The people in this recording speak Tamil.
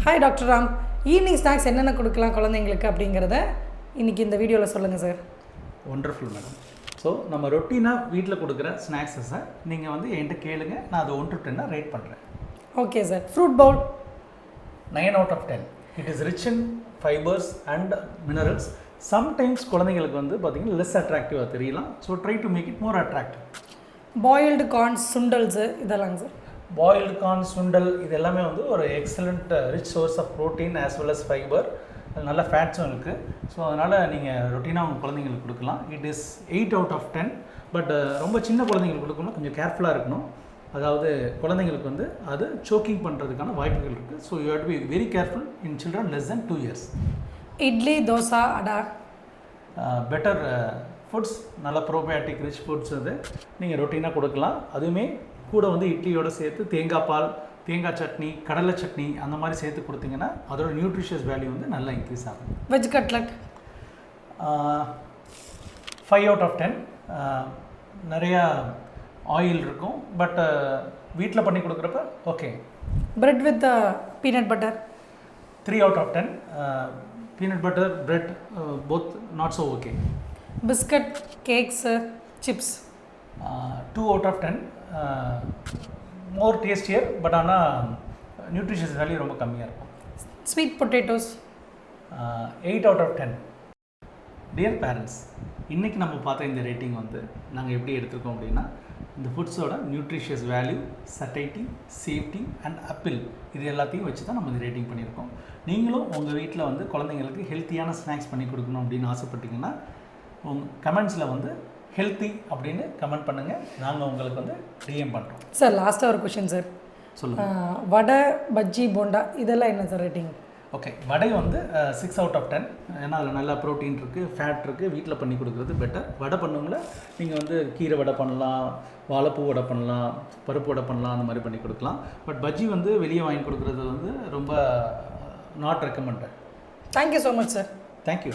Hi doctor Ram. Evening snacks என்னென்ன கொடுக்கலாம் குழந்தைங்களுக்கு அப்படிங்கிறத இன்றைக்கி இந்த வீடியோவில் சொல்லுங்கள் சார். Wonderful madam. ஸோ நம்ம ரொட்டீனாக வீட்டில் கொடுக்குற ஸ்நாக்ஸஸை நீங்கள் வந்து என்கிட்ட கேளுங்க, நான் அதை 1 to 10 ரேட் பண்ணுறேன். Okay sir. Fruit bowl 9 out of 10. It is rich in fibres and minerals. Sometimes குழந்தைங்களுக்கு வந்து பார்த்திங்கன்னா லெஸ் அட்ராக்டிவாக தெரியலாம். So try to make it more attractive. Boiled corns, சுண்டல்ஸு இதெல்லாங்க சார். பாயில்டு கார்ன், சுண்டல் இது எல்லாமே வந்து ஒரு excellent rich source of protein as well as fibre. நல்ல ஃபேட்ஸும் இருக்குது. ஸோ அதனால் நீங்கள் ரொட்டீனாக உங்கள் குழந்தைங்களுக்கு கொடுக்கலாம். It is 8 out of 10. But ரொம்ப சின்ன குழந்தைங்களுக்கு கொடுக்கணும், கொஞ்சம் கேர்ஃபுல்லாக இருக்கணும். அதாவது குழந்தைங்களுக்கு வந்து அது சோக்கிங் பண்ணுறதுக்கான வாய்ப்புகள் இருக்குது. So you have to be very careful in children less than 2 years. Idli, dosa, அடா பெட்டர் ஃபுட்ஸ், நல்ல ப்ரோபயோட்டிக் ரிச் ஃபுட்ஸ் அது நீங்கள் ரொட்டீனாக கொடுக்கலாம். அதுவுமே கூட வந்து இட்லியோடு சேர்த்து தேங்காய் பால், தேங்காய் சட்னி, கடலை சட்னி அந்த மாதிரி சேர்த்து கொடுத்தீங்கன்னா அதோட நியூட்ரிஷியஸ் வேல்யூ வந்து நல்லா இன்க்ரீஸ் ஆகும். Veg cutlet 5 out of 10. நிறையா ஆயில் இருக்கும், பட் வீட்டில் பண்ணி கொடுக்குறப்ப okay. Bread with peanut butter 3 out of 10. Peanut butter bread both not so okay. Biscuit, cakes, chips 2 out of 10. More tastier, but ஆனால் நியூட்ரிஷியஸ் வேல்யூ ரொம்ப கம்மியாக இருக்கும். Sweet potatoes 8 out of 10. Dear parents, இன்றைக்கி நம்ம பார்த்த இந்த ரேட்டிங் வந்து நாங்கள் எப்படி எடுத்துருக்கோம் அப்படின்னா, இந்த ஃபுட்ஸோட nutritious value, satiety, safety and appeal இது எல்லாத்தையும் வச்சு தான் நம்ம இந்த ரேட்டிங் பண்ணியிருக்கோம். நீங்களும் உங்கள் வீட்டில் வந்து குழந்தைங்களுக்கு ஹெல்த்தியான ஸ்நாக்ஸ் பண்ணி கொடுக்கணும் அப்படின்னு ஆசைப்பட்டீங்கன்னா உங்கள் கமெண்ட்ஸில் வந்து ஹெல்த்தி அப்படின்னு கமெண்ட் பண்ணுங்கள். நாங்கள் உங்களுக்கு வந்து டிஎம் பண்ணுறோம். சார் லாஸ்ட்டாக ஒரு கொஷின் சார். சொல்லுங்கள். வடை, பஜ்ஜி, போண்டா இதெல்லாம் என்ன சார் ரேட்டிங்? ஓகே, வடை வந்து 6 out of 10. ஏன்னா அதில் நல்லா ப்ரோட்டீன் இருக்குது, ஃபேட் இருக்குது. வீட்டில் பண்ணி கொடுக்குறது பெட்டர். வடை பண்ணுங்கள நீங்கள் வந்து கீரை வடை பண்ணலாம், வாழைப்பூ வடை பண்ணலாம், பருப்பு வடை பண்ணலாம், அந்த மாதிரி பண்ணி கொடுக்கலாம். பட் பஜ்ஜி வந்து வெளியே வாங்கி கொடுக்குறது வந்து ரொம்ப not recommended. Thank you so much sir. Thank you.